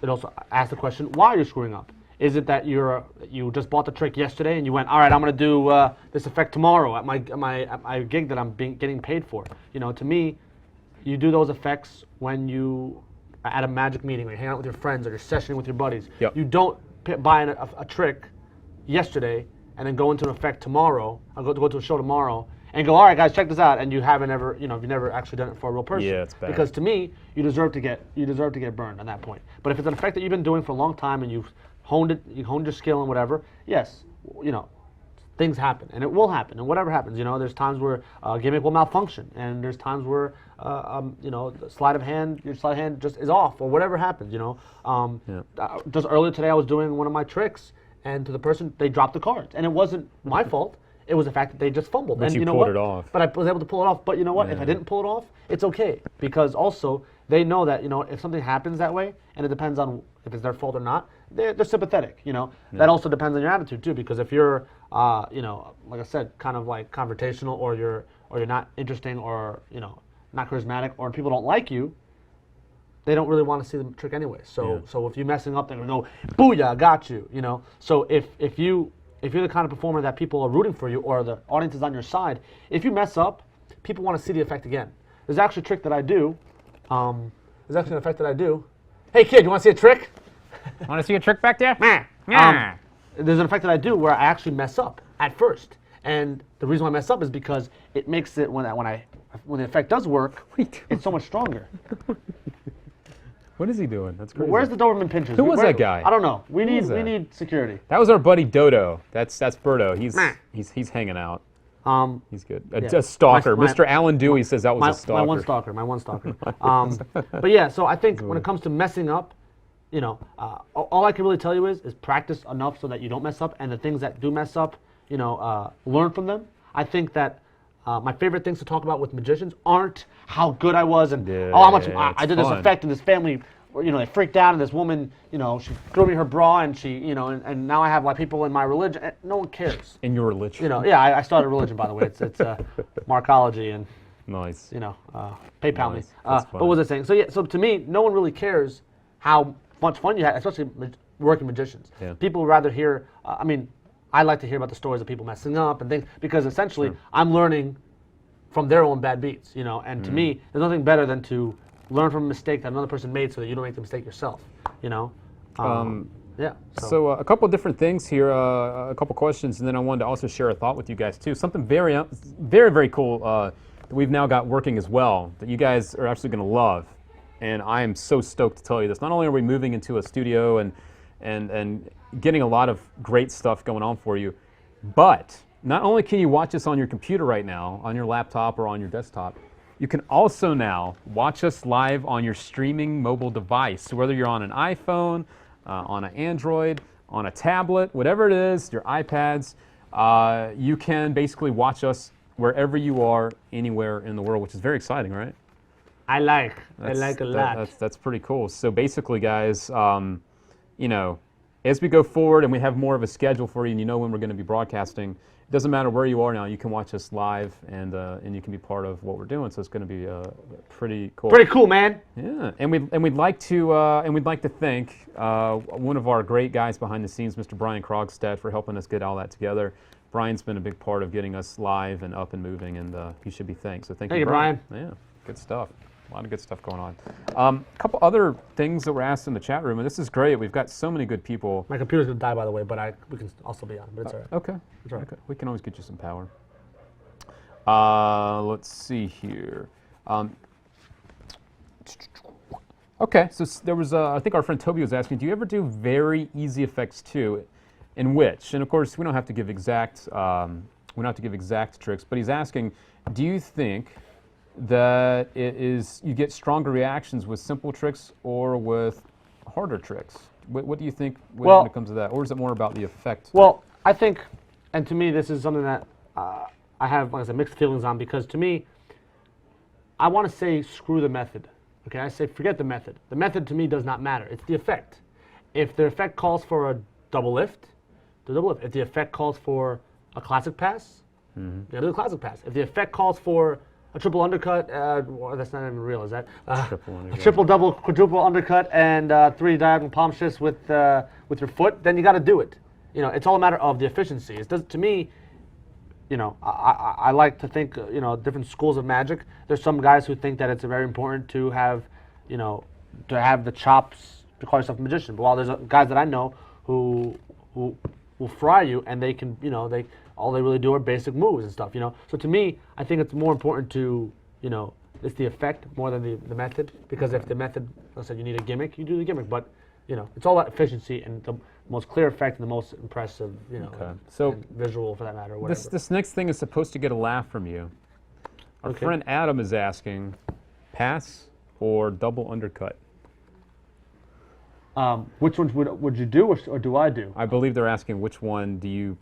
it also asks the question, why are you screwing up? Is it that you just bought the trick yesterday and you went, all right, I'm going to do this effect tomorrow at my gig that I'm getting paid for? To me, you do those effects when you at a magic meeting, or you hang out with your friends, or you're sessioning with your buddies. Yep. You don't buy a trick yesterday and then go into an effect tomorrow, or go to a show tomorrow, and go, all right, guys, check this out, and you haven't ever, you've never actually done it for a real person. Yeah, it's bad. Because to me, you deserve to get burned at that point. But if it's an effect that you've been doing for a long time and you honed your skill and whatever, yes, things happen, and it will happen, and whatever happens, there's times where a gimmick will malfunction, and there's times where, the sleight of hand just is off, or whatever happens, Just earlier today, I was doing one of my tricks, and to the person, they dropped the cards, and it wasn't my fault. It was the fact that they just fumbled. But and you pulled it off. But I was able to pull it off. But you know what? Yeah. If I didn't pull it off, it's okay. Because also, they know that, if something happens that way, and it depends on if it's their fault or not, they're sympathetic, That also depends on your attitude, too. Because if you're, like I said, kind of like confrontational, or you're not interesting, or, not charismatic, or people don't like you, they don't really want to see the trick anyway. So if you're messing up, they're going to go, booyah, got you, So if you're the kind of performer that people are rooting for you, or the audience is on your side, if you mess up, people want to see the effect again. There's actually a trick that I do. There's actually an effect that I do. Hey kid, you want to see a trick? Want to see a trick back there? There's an effect that I do where I actually mess up at first. And the reason why I mess up is because it makes it, when the effect does work, it's so much stronger. What is he doing? That's crazy. Where's the Doberman pinchers? Who was that guy? I don't know. We need security. That was our buddy Dodo. That's Berto. He's hanging out. He's good. A stalker. Mr. Alan Dewey says that was a stalker. My one stalker. But yeah, so I think when it comes to messing up, all I can really tell you is practice enough so that you don't mess up, and the things that do mess up, learn from them. I think that my favorite things to talk about with magicians aren't how good I was and how much I did this effect, and this family, they freaked out, and this woman, she threw me her bra, and she, and now I have like people in my religion. No one cares. In your religion? I started a religion, by the way. It's Markology, and nice. PayPal nice. me. But what was I saying? So to me, no one really cares how much fun you had, especially working magicians. Yeah. People would rather hear. I like to hear about the stories of people messing up and things, because essentially I'm learning from their own bad beats, And to me, there's nothing better than to learn from a mistake that another person made, so that you don't make the mistake yourself, Yeah. So a couple of different things here, a couple questions, and then I wanted to also share a thought with you guys too. Something very, very cool that we've now got working as well that you guys are actually going to love, and I am so stoked to tell you this. Not only are we moving into a studio and getting a lot of great stuff going on for you, but not only can you watch us on your computer right now, on your laptop or on your desktop, you can also now watch us live on your streaming mobile device. So whether you're on an iPhone, on an Android, on a tablet, whatever it is, your iPads, you can basically watch us wherever you are, anywhere in the world, which is very exciting, right? I like a lot. That's pretty cool. So basically, guys, you know, as we go forward and we have more of a schedule for you, and you know when we're going to be broadcasting, it doesn't matter where you are now. You can watch us live, and you can be part of what we're doing. So it's going to be pretty cool. Pretty cool, man. Yeah, and we'd like to thank one of our great guys behind the scenes, Mr. Brian Krogstad, for helping us get all that together. Brian's been a big part of getting us live and up and moving, and he should be thanked. So thank you, Brian. Yeah, good stuff. A lot of good stuff going on. A couple other things that were asked in the chat room, and this is great. We've got so many good people. My computer's gonna die, by the way, but we can also be on. But it's all right. Okay. It's all right. Okay. We can always get you some power. Let's see here. Okay, so there was, I think our friend Toby was asking, do you ever do very easy effects too? In which, and of course, we don't have to give exact, tricks, but he's asking, do you think that you get stronger reactions with simple tricks or with harder tricks? What do you think when it comes to that? Or is it more about the effect? Well, I think, and to me, this is something that I have, like I said, mixed feelings on, because to me, I want to say screw the method. Okay, I say forget the method. The method to me does not matter. It's the effect. If the effect calls for a double lift, do double lift. If the effect calls for a classic pass, you gotta do the classic pass. If the effect calls for a triple undercut, well, that's not even real, is that? A triple, double, quadruple undercut and 3 diagonal palm shifts with your foot, then you got to do it. You know, it's all a matter of the efficiency. It does, to me, you know, I like to think, you know, different schools of magic. There's some guys who think that it's very important to have, you know, to have the chops to call yourself a magician. But while there's guys that I know who will fry you, and they can, you know, all they really do are basic moves and stuff, you know. So to me, I think it's more important to, you know, it's the effect more than the method. Because if the method, let's say you need a gimmick, you do the gimmick. But, you know, it's all about efficiency and the most clear effect and the most impressive, you know, so visual for that matter. Or whatever. This next thing is supposed to get a laugh from you. Our friend Adam is asking, pass or double undercut? Which ones would you do, or do I do? I believe they're asking which one do you.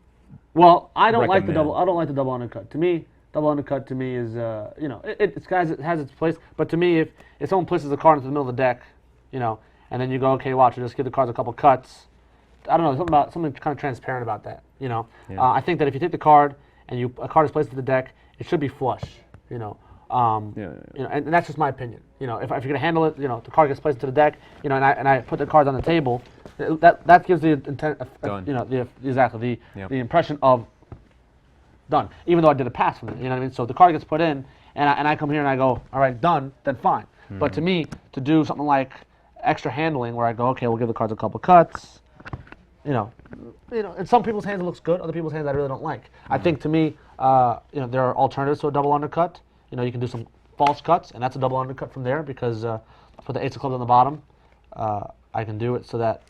Well, I don't like the double. I don't like the double undercut. To me, double undercut to me is, you know, it's guys. It has its place. But to me, if someone places a card into the middle of the deck, you know, and then you go, okay, watch, just give the cards a couple cuts. I don't know, something kind of transparent about that. You know, I think that if you take the card and a card is placed into the deck, it should be flush. You know. You know, and that's just my opinion. You know, if you're gonna handle it, you know, the card gets placed into the deck, you know, and I put the cards on the table, that gives the intent, you know, the impression of done. Even though I did a pass from it, you know what I mean? So the card gets put in, and I come here and I go, all right, done, then fine. But to me, to do something like extra handling, where I go, okay, we'll give the cards a couple cuts, you know, in some people's hands it looks good, other people's hands I really don't like. I think to me, you know, there are alternatives to a double undercut. You know, you can do some false cuts, and that's a double undercut from there, because for the ace of clubs on the bottom, I can do it so that...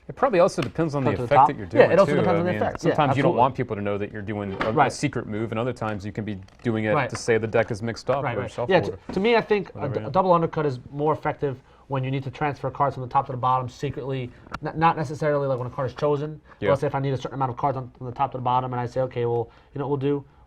It probably also depends on the effect that you're doing, yeah, it also too. depends on the effect. Sometimes you don't want people to know that you're doing a secret move, and other times you can be doing it to say the deck is mixed up or shuffled. Yeah, to me, I think a double undercut is more effective when you need to transfer cards from the top to the bottom secretly, not necessarily like when a card is chosen. But let's say if I need a certain amount of cards on the top to the bottom, and I say, okay, well, you know what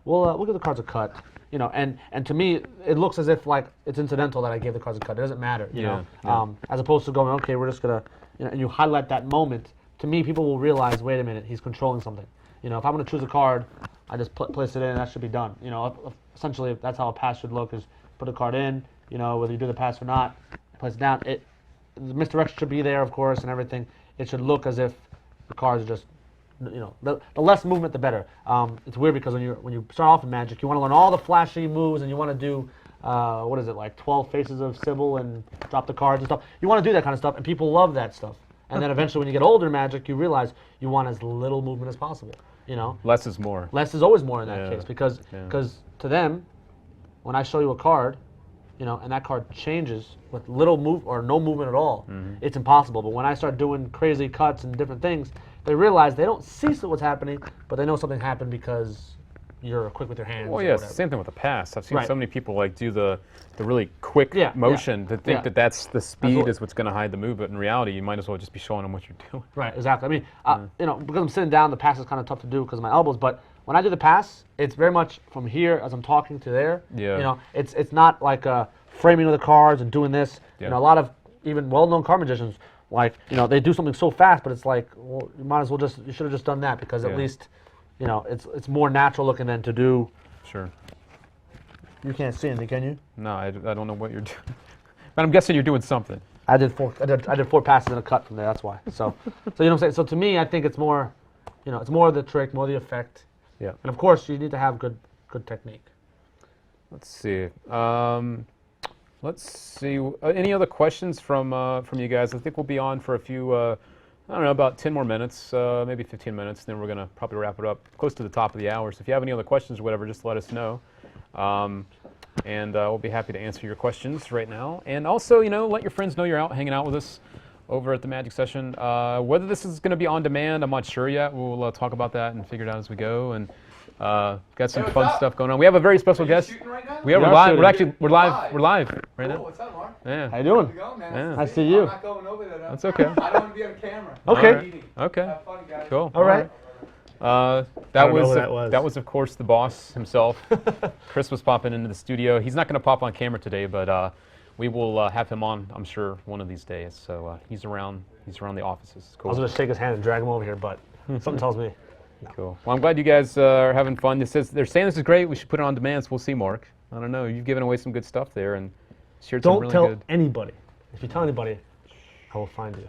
we'll give the cards a cut. You know, and to me, it looks as if like it's incidental that I gave the cards a cut. It doesn't matter, you know. As opposed to going, okay, we're just gonna, you know, and you highlight that moment. To me, people will realize, wait a minute, he's controlling something. You know, if I'm gonna choose a card, I just place it in, and that should be done. You know, essentially, that's how a pass should look: is put a card in. You know, whether you do the pass or not, place it down. The misdirection should be there, of course, and everything. It should look as if the cards are just, you know, the less movement, the better. It's weird because when you start off in Magic, you want to learn all the flashy moves, and you want to do, what is it, like 12 faces of Sybil and drop the cards and stuff. You want to do that kind of stuff, and people love that stuff. And then eventually when you get older in Magic, you realize you want as little movement as possible, you know? Less is more. Less is always more in that Yeah. case because Yeah. to them, when I show you a card, you know, and that card changes with little move or no movement at all, it's impossible. But when I start doing crazy cuts and different things, they realize they don't see what's happening, but they know something happened because you're quick with your hands. Well, or yeah, it's the whatever. same thing with the pass. I've seen Right. so many people like do the really quick Yeah, motion yeah, to think yeah. that that's the speed what- is what's going to hide the move. But in reality, you might as well just be showing them what you're doing. Right, exactly. I mean, you know, because I'm sitting down, the pass is kind of tough to do because of my elbows. But when I do the pass, it's very much from here as I'm talking to there. Yeah. You know, it's not like framing of the cards and doing this. Yeah. You know, a lot of even well-known card magicians, like, you know, they do something so fast, but it's like, well, you might as well you should have just done that because at Yeah. least, you know, it's more natural looking than to do. Sure. You can't see anything, can you? No, I don't know what you're doing. But I'm guessing you're doing something. I did four passes and a cut from there. That's why. So you know what I'm saying. So to me, I think it's more, you know, it's more the trick, more the effect, Yeah. and of course you need to have good technique. Let's see. Let's see. Any other questions from you guys? I think we'll be on for a few. I don't know, about 10 more minutes, maybe 15 minutes. Then we're gonna probably wrap it up close to the top of the hour. So if you have any other questions or whatever, just let us know. And we'll be happy to answer your questions right now. And also, you know, let your friends know you're out hanging out with us over at the Magic Session. Whether this is going to be on demand, I'm not sure yet. We'll talk about that and figure it out as we go. And got some Hey, what's fun up? stuff going on. We have a very special Are you guest. shooting right now? We're We are live. shooting. We're actually You're live. live. We're live right Oh, now. what's up, Mark? Yeah. How you doing? How's it going, man? Yeah. I see you. I'm not going over there, though. That's okay. I don't want to be on camera. Okay. I'm eating. Okay. Have fun, guys. Cool. All right. That don't know was, who that was. that was of course the boss himself. Chris was popping into the studio. He's not going to pop on camera today, but we will have him on, I'm sure, one of these days. So he's around. He's around the offices. It's I cool. was gonna shake his hand and drag him over here, but something tells me. Cool. Well, I'm glad you guys are having fun. They're saying this is great. We should put it on demand. So we'll see, Mark. I don't know. You've given away some good stuff there and shared some Don't really tell good. anybody. If you tell anybody, I will find you.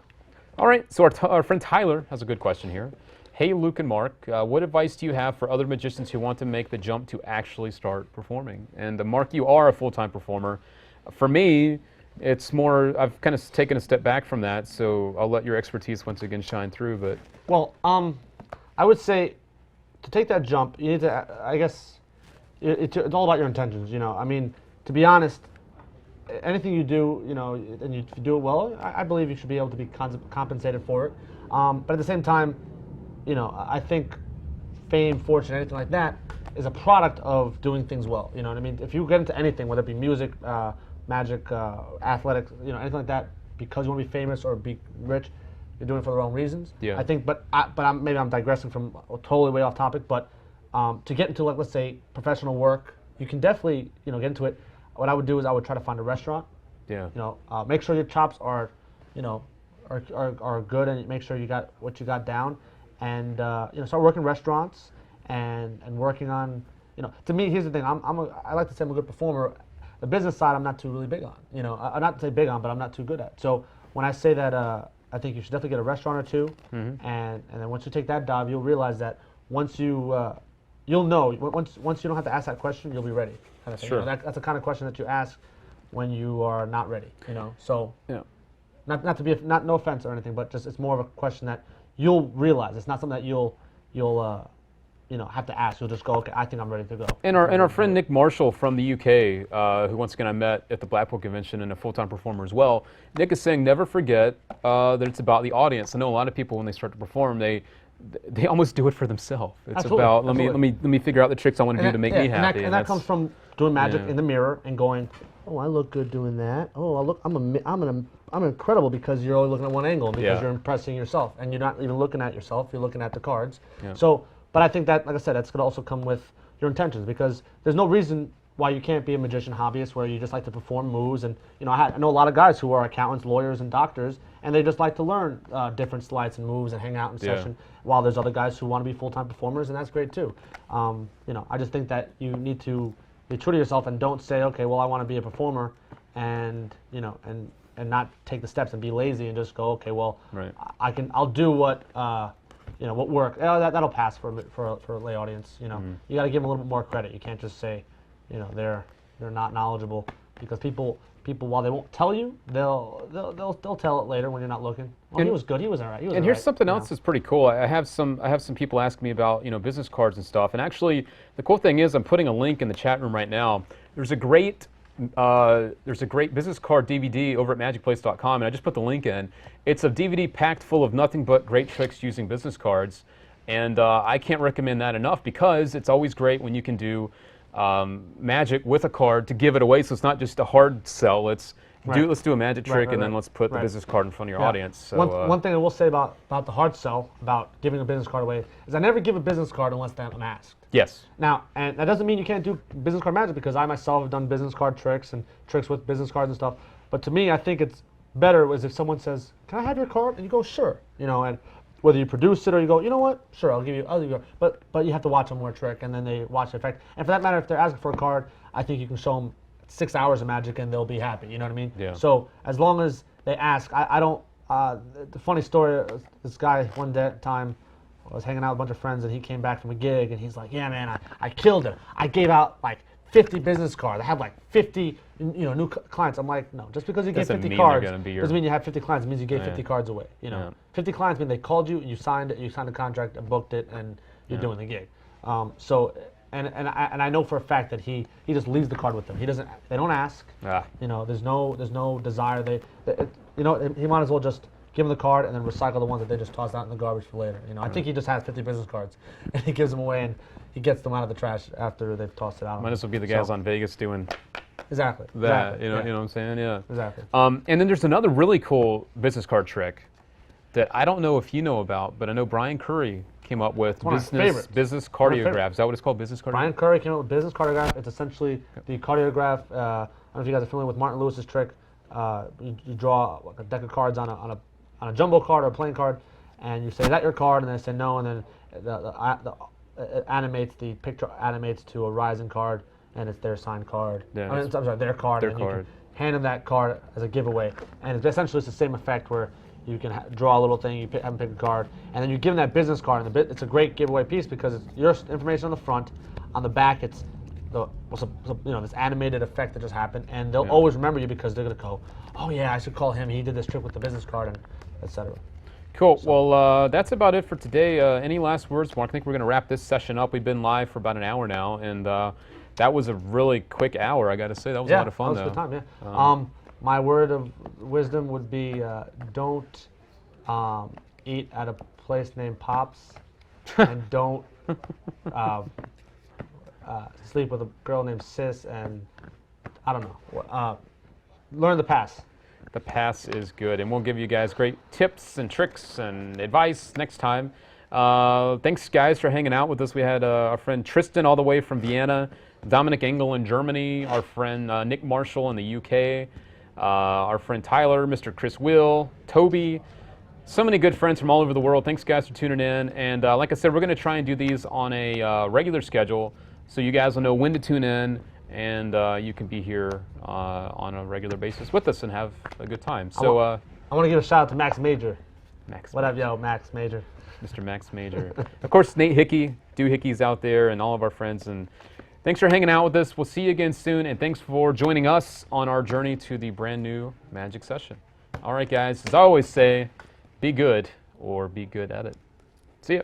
All right, so our friend Tyler has a good question here. Hey, Luke and Mark, what advice do you have for other magicians who want to make the jump to actually start performing? And Mark, you are a full-time performer. For me, it's more, I've kind of taken a step back from that, so I'll let your expertise once again shine through. But Well, I would say to take that jump, you need to. I guess it's all about your intentions. You know, I mean, to be honest, anything you do, you know, and you do it well, I believe you should be able to be compensated for it. But at the same time, you know, I think fame, fortune, anything like that is a product of doing things well. You know what I mean? If you get into anything, whether it be music, magic, athletics, you know, anything like that, because you want to be famous or be rich, you're doing it for the wrong reasons. Yeah. I think, but maybe I'm digressing from totally way off topic. But to get into, like, let's say professional work, you can definitely, you know, get into it. What I would do is I would try to find a restaurant. yeah, You know, make sure your chops are, you know, are good, and make sure you got what you got down, and you know, start working restaurants and working on, you know. To me, here's the thing. I like to say I'm a good performer. The business side, I'm not too really big on. You know, I'm not to say big on, but I'm not too good at. So when I say that, I think you should definitely get a restaurant or two, and then once you take that job, you'll realize that once you you'll know once you don't have to ask that question, you'll be ready. Kind of thing. Sure. You know, that's the kind of question that you ask when you are not ready. You know, so yeah. not to be no offense or anything, but just it's more of a question that you'll realize. It's not something that you'll you know, have to ask. You'll just go, okay, I think I'm ready to go. And our friend Nick Marshall from the UK, who once again I met at the Blackpool convention and a full-time performer as well. Nick is saying never forget that it's about the audience. I know a lot of people when they start to perform, they almost do it for themselves. It's Absolutely, about absolutely. let me figure out the tricks I want to do to make me happy. And that comes from doing magic Yeah. in the mirror and going, oh, I look good doing that. Oh, I'm incredible, because you're only looking at one angle, because Yeah. you're impressing yourself, and you're not even looking at yourself. You're looking at the cards. Yeah. So, but I think that, like I said, that's going to also come with your intentions, because there's no reason why you can't be a magician hobbyist where you just like to perform moves. And you know, I know a lot of guys who are accountants, lawyers, and doctors, and they just like to learn different sleights and moves and hang out in Yeah. session. While there's other guys who want to be full-time performers, and that's great too. You know, I just think that you need to be true to yourself and don't say, okay, well, I want to be a performer, and you know, and not take the steps and be lazy and just go, okay, well, Right. I'll do what you know, what work. Oh, that'll pass for a lay audience. You know, you got to give them a little bit more credit. You can't just say, you know, they're not knowledgeable. because people while they won't tell you, they'll tell it later when you're not looking. Well, he was good. He was all right. He was And all here's right, something you else know. that's pretty cool. I have some people ask me about business cards and stuff. And actually, the cool thing is I'm putting a link in the chat room right now. There's a great business card DVD over at magicplace.com, and I just put the link in. It's a DVD packed full of nothing but great tricks using business cards, and I can't recommend that enough because it's always great when you can do magic with a card to give it away. So it's not just a hard sell. Let's do a magic trick, and then let's put the business card in front of your audience. So one thing I will say about the hard sell, about giving a business card away, is I never give a business card unless I'm asked. yes. Now, and that doesn't mean you can't do business card magic, because I myself have done business card tricks and tricks with business cards and stuff. But to me, I think it's better was if someone says, "Can I have your card?" and you go, "Sure," and whether you produce it or you go, "You know what? Sure, I'll give you." But you have to watch them more trick, and then they watch the effect. And for that matter, if they're asking for a card, I think you can show them 6 hours of magic and they'll be happy. You know what I mean? Yeah. So as long as they ask, I don't. The funny story: this guy one time. I was hanging out with a bunch of friends, and he came back from a gig, and he's like, "Yeah, man, I killed it. I gave out like 50 business cards. I have like 50, new clients." I'm like, "No, just because you gave Doesn't 50 mean they're cards gonna be your- doesn't mean you have 50 clients. It means you gave 50 cards away. Yeah. 50 clients mean they called you, you signed it, you signed a contract, and booked it, and you're doing the gig. And I know for a fact that he just leaves the card with them. He doesn't. They don't ask. Ah. There's no desire. He might as well just give them the card and then recycle the ones that they just tossed out in the garbage for later. I think he just has 50 business cards, and he gives them away, and he gets them out of the trash after they've tossed it out. Might as well be the guys on Vegas doing Exactly. that. Exactly. You know what I'm saying? Yeah. Exactly. And then there's another really cool business card trick that I don't know if you know about, but I know Brian Curry came up with one of my favorites. business One of my cardiograph. Is that what it's called? Business cardiograph? Brian Curry came up with business cardiograph. It's essentially the cardiograph. I don't know if you guys are familiar with Martin Lewis's trick. You draw like a deck of cards on a jumbo card or a playing card, and you say, "Is that your card?" And they say no, and then the picture animates to a rising card, and it's their signed card. Yeah, I'm sorry, their card. their and card. You can hand them that card as a giveaway, and it's essentially it's the same effect where you can draw a little thing, have them pick a card, and then you give them that business card, and it's a great giveaway piece because it's your information on the front, on the back it's this animated effect that just happened, and they'll always remember you because they're gonna go, "Oh yeah, I should call him. He did this trick with the business card," and etc. Cool. Well, that's about it for today. Any last words, Mark? I think we're going to wrap this session up. We've been live for about an hour now, and that was a really quick hour. I got to say, that was a lot of fun, that was though. a good time. Yeah. My word of wisdom would be don't eat at a place named Pops, and don't sleep with a girl named Sis, and I don't know. Learn the pass. The pass is good, and we'll give you guys great tips and tricks and advice next time. Thanks, guys, for hanging out with us. We had our friend Tristan all the way from Vienna, Dominic Engel in Germany, our friend Nick Marshall in the UK, our friend Tyler, Mr. Chris Will, Toby. So many good friends from all over the world. Thanks, guys, for tuning in. And like I said, we're going to try and do these on a regular schedule so you guys will know when to tune in, and you can be here on a regular basis with us and have a good time. So I want to give a shout out to Max Major. Max, What up, yo, Max Major? Mr. Max Major. Of course, Nate Hickey, Do Hickey's out there, and all of our friends. And thanks for hanging out with us. We'll see you again soon, and thanks for joining us on our journey to the brand new Magic session. All right, guys, as I always say, be good or be good at it. See ya.